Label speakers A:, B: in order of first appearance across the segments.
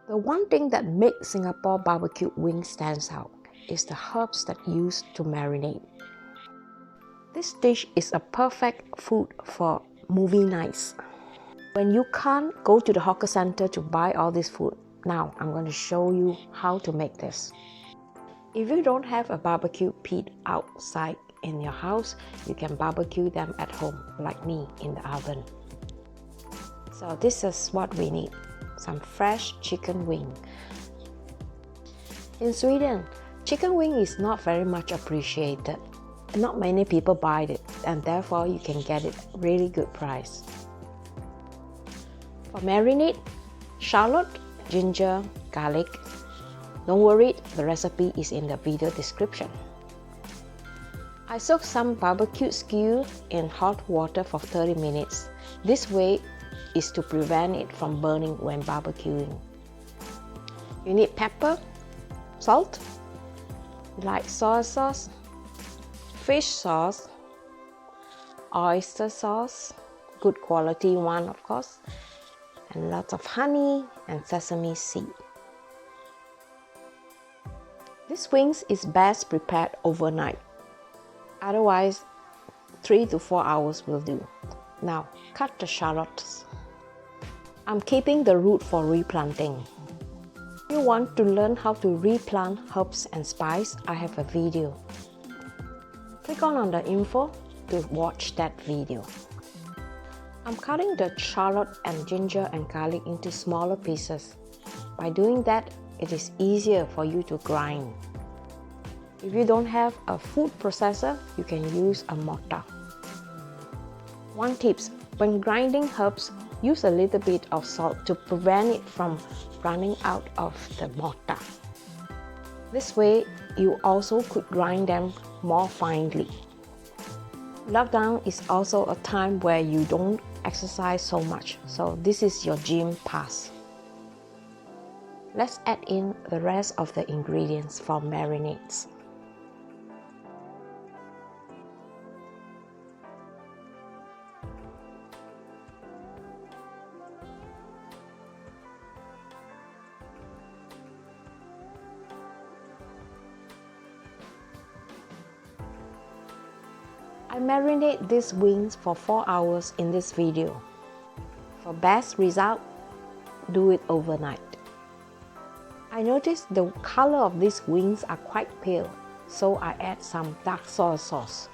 A: The one thing that makes Singapore barbecue wings stands out is the herbs that used to marinate. This dish is a perfect food for movie nights. When you can't go to the hawker center to buy all this food, now I'm going to show you how to make this. If you don't have a barbecue pit outside in your house, you can barbecue them at home like me in the oven. So this is what we need. Some fresh chicken wing. In Sweden, chicken wing is not very much appreciated. Not many people buy it, and therefore you can get it really good price. For marinade, shallot, ginger, garlic. Don't worry, the recipe is in the video description. I soak some barbecued skew in hot water for 30 minutes. This way is to prevent it from burning when barbecuing. You need pepper, salt, light soy sauce, fish sauce, oyster sauce, good quality one of course, and lots of honey and sesame seed. This wings is best prepared overnight. Otherwise, 3 to 4 hours will do. Now, cut the shallots. I'm keeping the root for replanting. If you want to learn how to replant herbs and spice, I have a video. Click on the info to watch that video. I'm cutting the shallot and ginger and garlic into smaller pieces. By doing that, it is easier for you to grind. If you don't have a food processor, you can use a mortar. One tip, when grinding herbs, use a little bit of salt to prevent it from running out of the mortar. This way, you also could grind them more finely. Lockdown is also a time where you don't exercise so much, so this is your gym pass. Let's add in the rest of the ingredients for marinades. I marinate these wings for 4 hours in this video. For best result, do it overnight. I noticed the color of these wings are quite pale, so I add some dark soy sauce.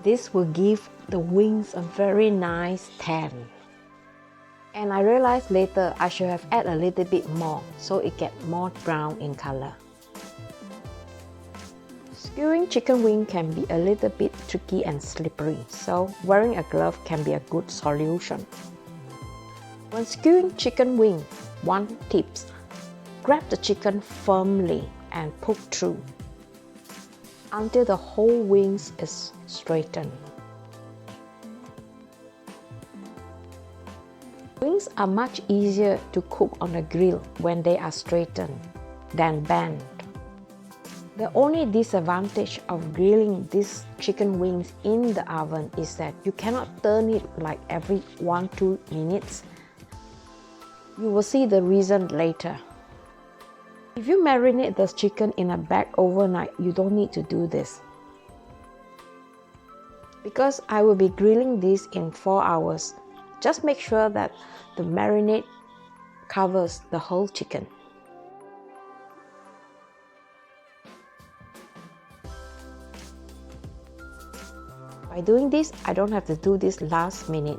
A: This will give the wings a very nice tan. And I realized later I should have added a little bit more so it gets more brown in color. Skewing chicken wing can be a little bit tricky and slippery, so wearing a glove can be a good solution. When skewing chicken wing, one tip, grab the chicken firmly and poke through until the whole wings is straightened. Wings are much easier to cook on a grill when they are straightened than bent. The only disadvantage of grilling these chicken wings in the oven is that you cannot turn it like every 1-2 minutes. You will see the reason later. If you marinate the chicken in a bag overnight, you don't need to do this. Because I will be grilling this in 4 hours, just make sure that the marinade covers the whole chicken. By doing this, I don't have to do this last minute.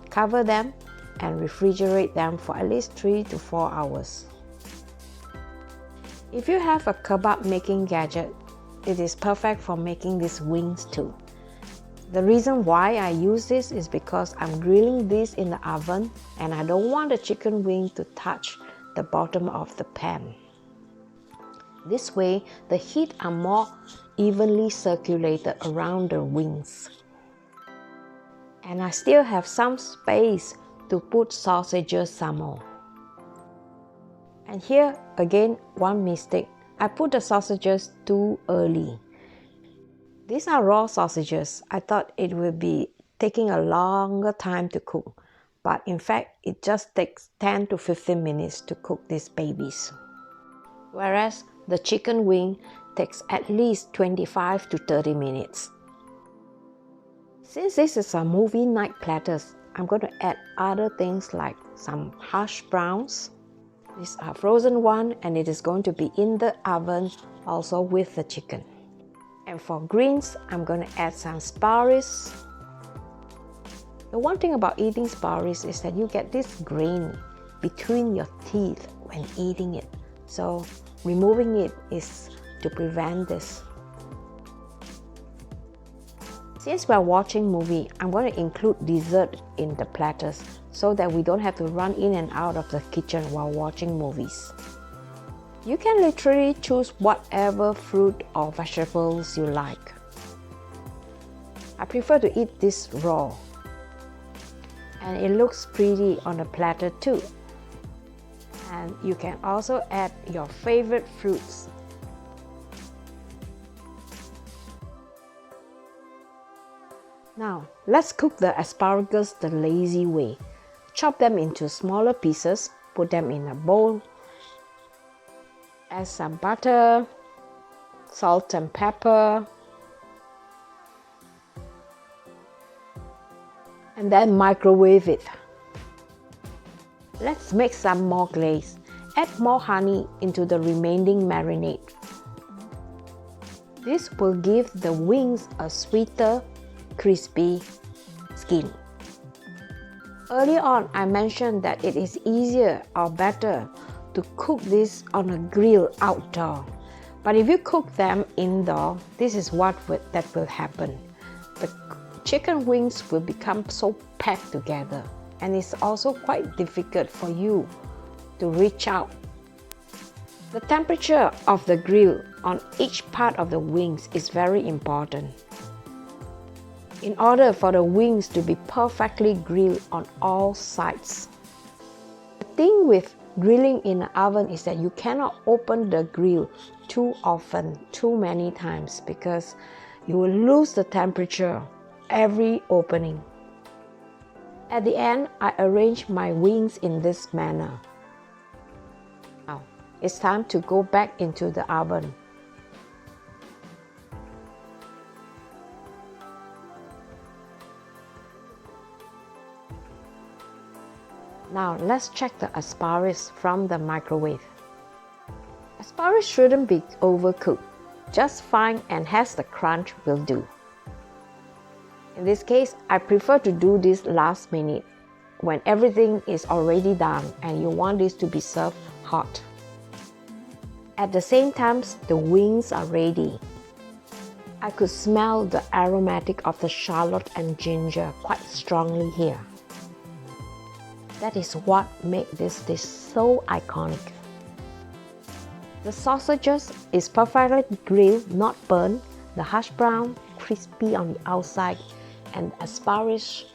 A: Cover them and refrigerate them for at least 3 to 4 hours. If you have a kebab making gadget, it is perfect for making these wings too. The reason why I use this is because I'm grilling this in the oven and I don't want the chicken wing to touch the bottom of the pan. This way, the heat are more evenly circulated around the wings. And I still have some space to put sausages some more. And here again, one mistake. I put the sausages too early. These are raw sausages. I thought it would be taking a longer time to cook. but in fact it just takes 10 to 15 minutes to cook these babies. Whereas the chicken wing takes at least 25 to 30 minutes. Since this is a movie night platters, I'm going to add other things like some hash browns. These are frozen one and it is going to be in the oven also with the chicken. And for greens, I'm going to add some sparrows. The one thing about eating sparrows is that you get this grain between your teeth when eating it. So removing it is to prevent this. Since we're watching movie, I'm going to include dessert in the platters so that we don't have to run in and out of the kitchen while watching movies. You can literally choose whatever fruit or vegetables you like. I prefer to eat this raw. And it looks pretty on the platter too. And you can also add your favorite fruits. Now, let's cook the asparagus the lazy way. Chop them into smaller pieces, put them in a bowl, add some butter, salt and pepper, and then microwave it. Let's make some more glaze. Add more honey into the remaining marinade. This will give the wings a sweeter, crispy skin. Earlier on, I mentioned that it is easier or better to cook this on a grill outdoor. But if you cook them indoor, this is that will happen. The chicken wings will become so packed together, and it's also quite difficult for you to reach out. The temperature of the grill on each part of the wings is very important. In order for the wings to be perfectly grilled on all sides. The thing with grilling in an oven is that you cannot open the grill too often, too many times, because you will lose the temperature every opening. At the end, I arrange my wings in this manner. Now, it's time to go back into the oven. Now, let's check the asparagus from the microwave. Asparagus shouldn't be overcooked. Just fine and has the crunch will do. In this case, I prefer to do this last minute when everything is already done and you want this to be served hot. At the same time, the wings are ready. I could smell the aromatic of the shallot and ginger quite strongly here. That is what makes this dish so iconic. The sausages is perfectly grilled, not burnt. The hash brown, crispy on the outside, and asparagus.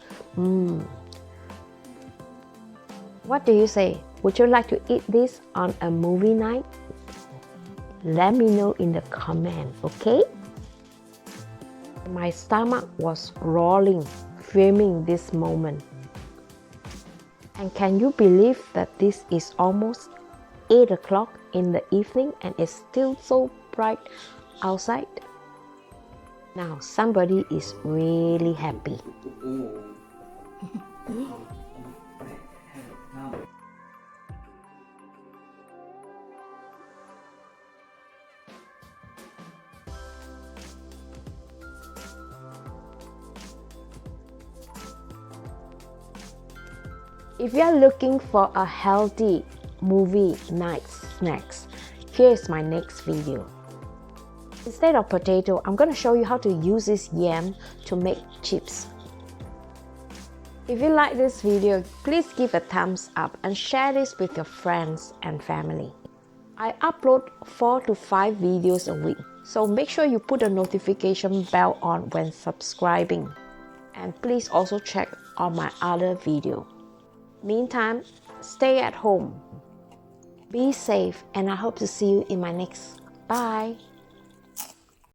A: What do you say? Would you like to eat this on a movie night? Let me know in the comment, okay? My stomach was rolling, filming this moment. And can you believe that this is almost 8 o'clock in the evening and it's still so bright outside? Now somebody is really happy. If you are looking for a healthy movie night snacks, here is my next video. Instead of potato, I'm going to show you how to use this yam to make chips. If you like this video, please give a thumbs up and share this with your friends and family. I upload 4 to 5 videos a week, so make sure you put a notification bell on when subscribing. And please also check on my other video. Meantime, stay at home. Be safe, and I hope to see you in my next. Bye.